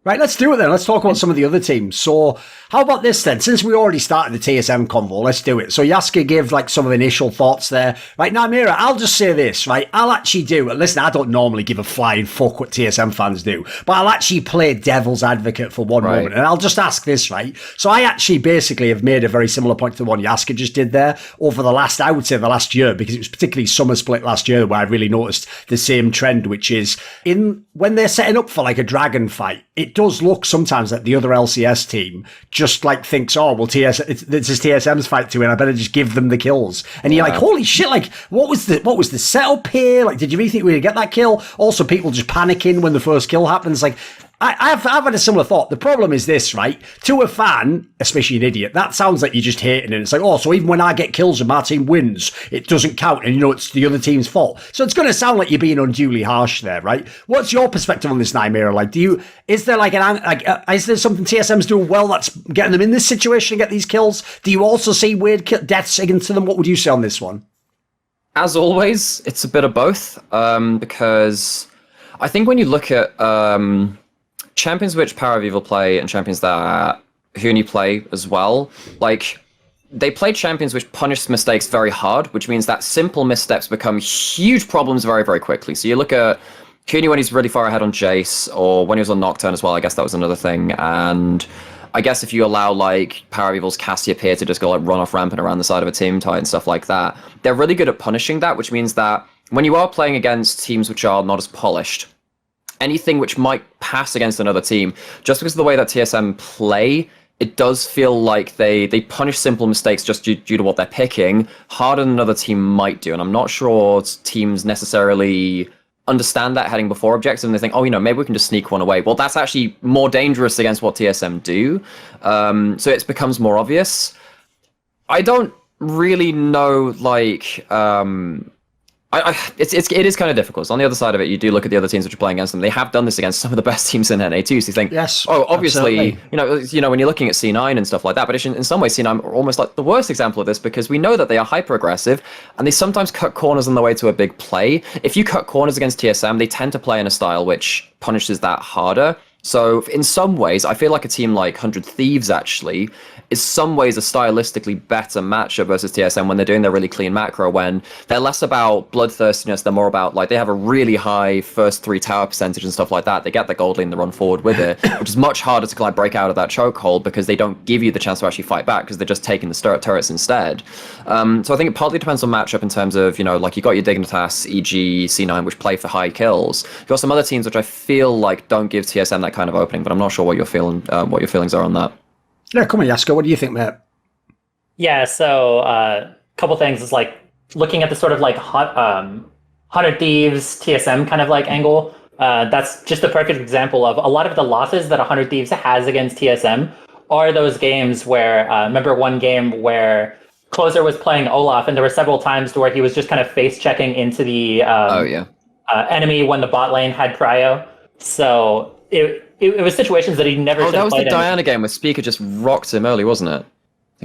Right, let's do it then. Let's talk about some of the other teams. So, how about this then? Since we already started the TSM convo, let's do it. So, Yaska gave like some initial thoughts there. Right, now, Mira, I'll just say this, right? I'll actually do, listen, I don't normally give a flying fuck what TSM fans do, but I'll actually play devil's advocate for one moment. And I'll just ask this, right? So, I actually basically have made a very similar point to the one Yaska just did there over the last, I would say the last year, because it was particularly summer split last year where I really noticed the same trend, which is when they're setting up for like a dragon fight, it does look sometimes that the other LCS team just like thinks, oh, well, this is TSM's fight to win. I better just give them the kills. And you're like, holy shit! Like, what was the setup here? Like, did you really think we would get that kill? Also, people just panicking when the first kill happens. Like, I've had a similar thought. The problem is this, right? To a fan, especially an idiot, that sounds like you're just hating it. It's like, oh, so even when I get kills and my team wins, it doesn't count, and it's the other team's fault. So it's going to sound like you're being unduly harsh there, right? What's your perspective on this, Nightmare? Like, is there is there something TSM's doing well that's getting them in this situation to get these kills? Do you also see weird deaths against them? What would you say on this one? As always, it's a bit of both, because I think when you look at champions which Power of Evil play and champions that Huni play as well, like, they play champions which punish mistakes very hard, which means that simple missteps become huge problems very, very quickly. So you look at Huni when he's really far ahead on Jace, or when he was on Nocturne as well, I guess that was another thing, and I guess if you allow like Power of Evil's Cassiopeia to just go like run off rampant around the side of a team tie and stuff like that, they're really good at punishing that, which means that when you are playing against teams which are not as polished, anything which might pass against another team, just because of the way that TSM play, it does feel like they punish simple mistakes just due to what they're picking harder than another team might do. And I'm not sure teams necessarily understand that heading before objectives, and they think, oh, maybe we can just sneak one away. Well, that's actually more dangerous against what TSM do. So it becomes more obvious. I don't really know, like, it is kind of difficult. So on the other side of it, you do look at the other teams which are playing against them. They have done this against some of the best teams in NA too. So you think, yes, oh, obviously, absolutely. When you're looking at C9 and stuff like that. But in some ways, C9 are almost like the worst example of this, because we know that they are hyper aggressive and they sometimes cut corners on the way to a big play. If you cut corners against TSM, they tend to play in a style which punishes that harder. So in some ways, I feel like a team like 100 Thieves actually is some ways a stylistically better matchup versus TSM when they're doing their really clean macro, when they're less about bloodthirstiness, they're more about, like, they have a really high first 3 tower percentage and stuff like that. They get the gold lane and they run forward with it, which is much harder to kind of break out of that chokehold because they don't give you the chance to actually fight back because they're just taking the turrets instead. So I think it partly depends on matchup in terms of, like, you got your Dignitas, e.g. C9, which play for high kills. You've got some other teams which I feel like don't give TSM that kind of opening, but I'm not sure what your feelings are on that. Yeah, come on, Yasko. What do you think, mate? Yeah, so a couple things is like looking at the sort of like 100 Thieves TSM kind of like angle. That's just a perfect example of a lot of the losses that 100 Thieves has against TSM are those games where, remember one game where Closer was playing Olaf and there were several times where he was just kind of face checking into the enemy when the bot lane had prio. So it was situations that he never should have played. That was the Diana game where Spica just rocked him early, wasn't it?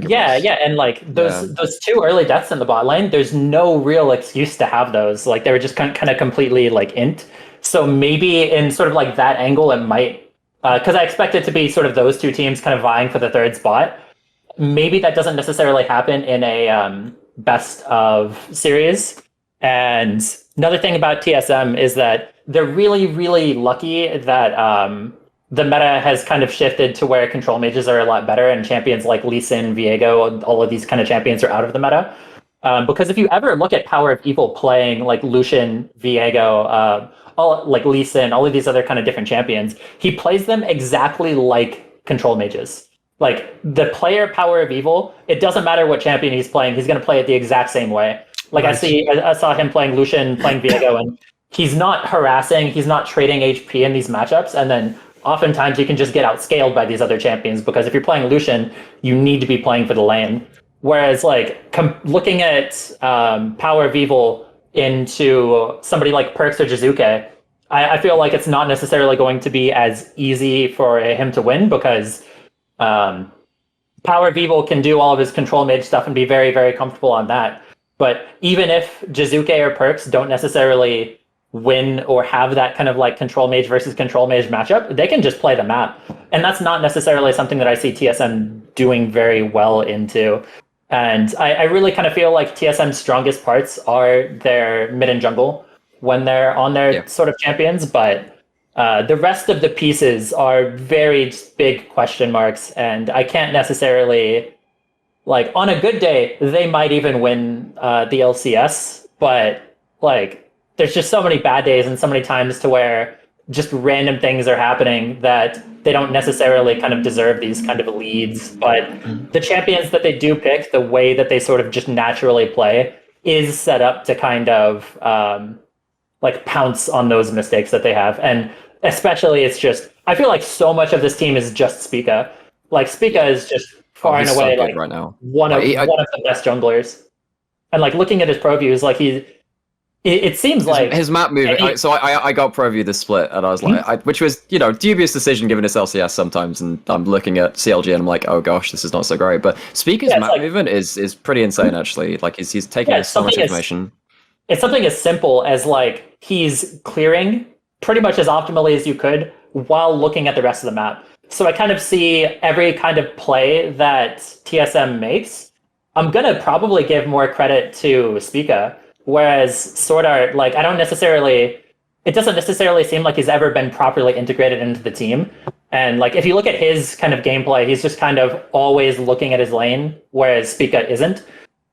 Yeah, and like those 2 early deaths in the bot lane, there's no real excuse to have those. Like, they were just kind of completely like int. So maybe in sort of like that angle, it might, because I expect it to be sort of those 2 teams kind of vying for the 3rd spot. Maybe that doesn't necessarily happen in a best of series. And another thing about TSM is that they're really, really lucky that the meta has kind of shifted to where control mages are a lot better, and champions like Lee Sin, Viego, all of these kind of champions are out of the meta. Because if you ever look at Power of Evil playing like Lucian, Viego, like Lee Sin, all of these other kind of different champions, he plays them exactly like control mages. Like, the player Power of Evil, it doesn't matter what champion he's playing, he's going to play it the exact same way. Like, right. I saw him playing Lucian, playing Viego, and he's not harassing, he's not trading HP in these matchups, and then oftentimes you can just get outscaled by these other champions, because if you're playing Lucian, you need to be playing for the lane. Whereas, like, looking at Power of Evil into somebody like Perks or Jizuke, I feel like it's not necessarily going to be as easy for him to win, because Power of Evil can do all of his control mage stuff and be very, very comfortable on that. But even if Jizuke or Perks don't necessarily win or have that kind of like control mage versus control mage matchup, they can just play the map. And that's not necessarily something that I see TSM doing very well into. And I really kind of feel like TSM's strongest parts are their mid and jungle when they're on their sort of champions, but the rest of the pieces are very big question marks, and I can't necessarily, like, on a good day, they might even win the LCS, but like, there's just so many bad days and so many times to where just random things are happening that they don't necessarily kind of deserve these kind of leads. But the champions that they do pick, the way that they sort of just naturally play is set up to kind of like pounce on those mistakes that they have. And especially it's just, I feel like so much of this team is just Spica. Like Spica is just far and away like right now. one of the best junglers. And like looking at his pro views, like it seems like his map moving. I got pro view this split, and I was like, which was dubious decision given his LCS sometimes. And I'm looking at CLG, and I'm like, oh gosh, this is not so great. But Spica's map movement is pretty insane actually. Like he's taking so much information. It's something as simple as like he's clearing pretty much as optimally as you could while looking at the rest of the map. So I kind of see every kind of play that TSM makes. I'm gonna probably give more credit to Spica. Whereas Swordart, like, it doesn't necessarily seem like he's ever been properly integrated into the team. And like, if you look at his kind of gameplay, he's just kind of always looking at his lane, whereas Spica isn't.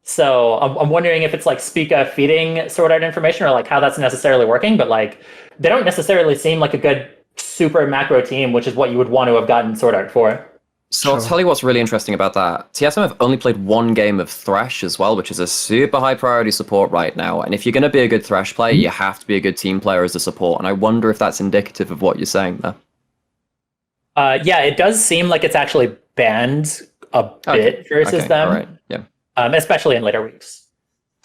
So I'm wondering if it's like Spica feeding Swordart information or like how that's necessarily working. But like, they don't necessarily seem like a good super macro team, which is what you would want to have gotten Swordart for. So I'll tell you what's really interesting about that. TSM have only played one game of Thresh as well, which is a super high priority support right now. And if you're going to be a good Thresh player, you have to be a good team player as a support. And I wonder if that's indicative of what you're saying there. Yeah, it does seem like it's actually banned a bit versus them. All right. Yeah. Especially in later weeks.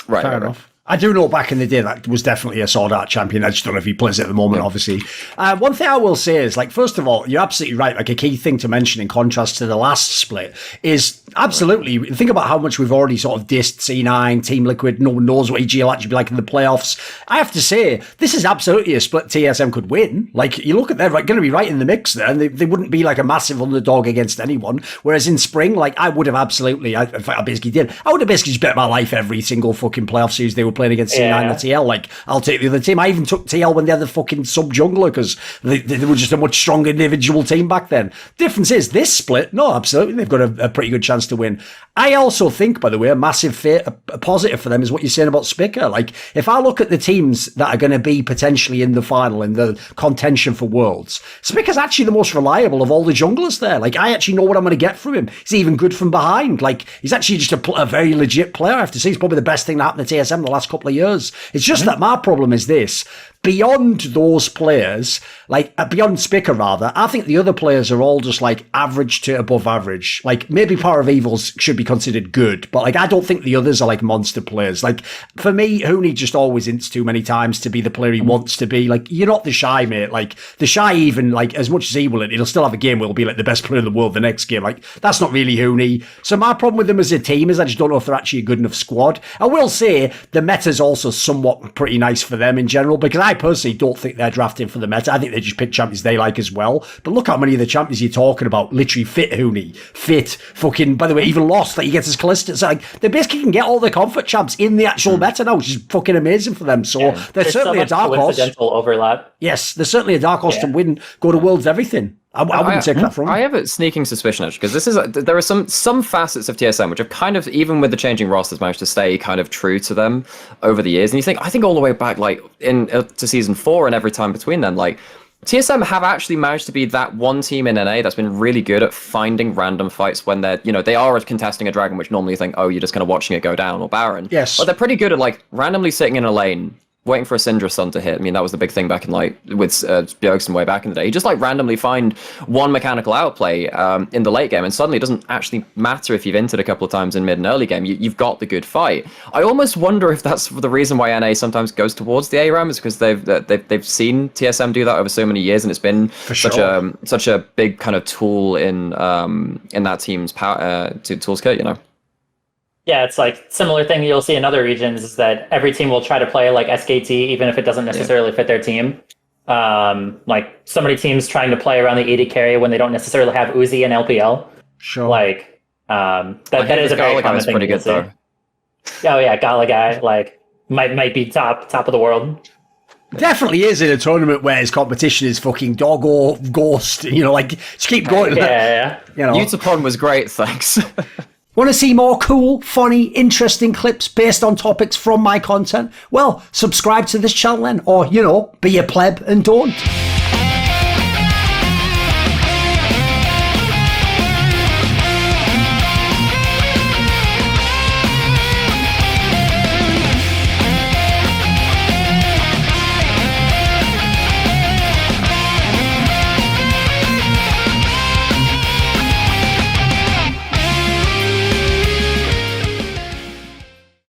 Right. Fair enough. I do know back in the day that was definitely a Sword Art champion. I just don't know if he plays it at the moment, obviously. One thing I will say is, like, first of all, you're absolutely right. Like, a key thing to mention in contrast to the last split is absolutely, think about how much we've already sort of dissed C9, Team Liquid. No one knows what EG will actually be like in the playoffs. I have to say, this is absolutely a split TSM could win. Like, you look at they're going to be right in the mix there, and they wouldn't be like a massive underdog against anyone. Whereas in spring, like, I would have absolutely, in fact, I basically did. I would have basically just bet my life every single fucking playoff series they were playing against C9 or TL. Like, I'll take the other team. I even took TL when they had the fucking sub jungler because they were just a much stronger individual team back then. Difference is this split, no, absolutely, they've got a pretty good chance to win. I also think, by the way, a positive for them is what you're saying about Spica. Like, if I look at the teams that are going to be potentially in the final, in the contention for Worlds, Spica's actually the most reliable of all the junglers there. Like, I actually know what I'm going to get from him. He's even good from behind. Like, he's actually just a very legit player. I have to say, he's probably the best thing that happened to TSM the last couple of years. It's just that my problem is this. Beyond those players, like beyond Spica rather, I think the other players are all just like average to above average. Like maybe Power of Evils should be considered good, but like I don't think the others are like monster players. Like for me, Huni just always ints too many times to be the player he wants to be. Like you're not the Shy, mate. Like the Shy, even like as much as he will, he'll still have a game where he'll be like the best player in the world the next game. Like that's not really Huni. So my problem with them as a team is I just don't know if they're actually a good enough squad. I will say the meta's also somewhat pretty nice for them in general because I personally don't think they're drafting for the meta. I think they just pick champions they like as well. But look how many of the champions you're talking about literally fit Huni, fit fucking, by the way, even lost, like he gets his Callista. So like they basically can get all the comfort champs in the actual meta now, which is fucking amazing for them. So they're certainly so a dark horse. Coincidental overlap. Yes, they're certainly a dark horse to win, go to Worlds, everything. I wouldn't take that from them. I have a sneaking suspicion, actually, because there are some facets of TSM which have kind of, even with the changing rosters, managed to stay kind of true to them over the years. And I think all the way back, like to season 4 and every time between then, like TSM have actually managed to be that one team in NA that's been really good at finding random fights when they're, they are contesting a dragon, which normally you think, oh, you're just kind of watching it go down, or Baron. Yes. But they're pretty good at like randomly sitting in a lane, waiting for a Syndra Sun to hit. I mean, that was the big thing back in like with Bjergsen way back in the day. You just like randomly find one mechanical outplay in the late game, and suddenly it doesn't actually matter if you've entered a couple of times in mid and early game. You've got the good fight. I almost wonder if that's the reason why NA sometimes goes towards the ARAM, is because they've seen TSM do that over so many years, and it's been such a big kind of tool in that team's power tools kit, Yeah, it's like similar thing you'll see in other regions is that every team will try to play like SKT even if it doesn't necessarily fit their team. Like so many teams trying to play around the AD carry when they don't necessarily have Uzi and LPL. Sure. Like that is a very common thing to see. Oh yeah, Gala guy like might be top of the world. Definitely is in a tournament where his competition is fucking Doggo, Ghost, like just keep going. Yeah. Utapon was great, thanks. Want to see more cool, funny, interesting clips based on topics from my content? Well, subscribe to this channel then, or, be a pleb and don't.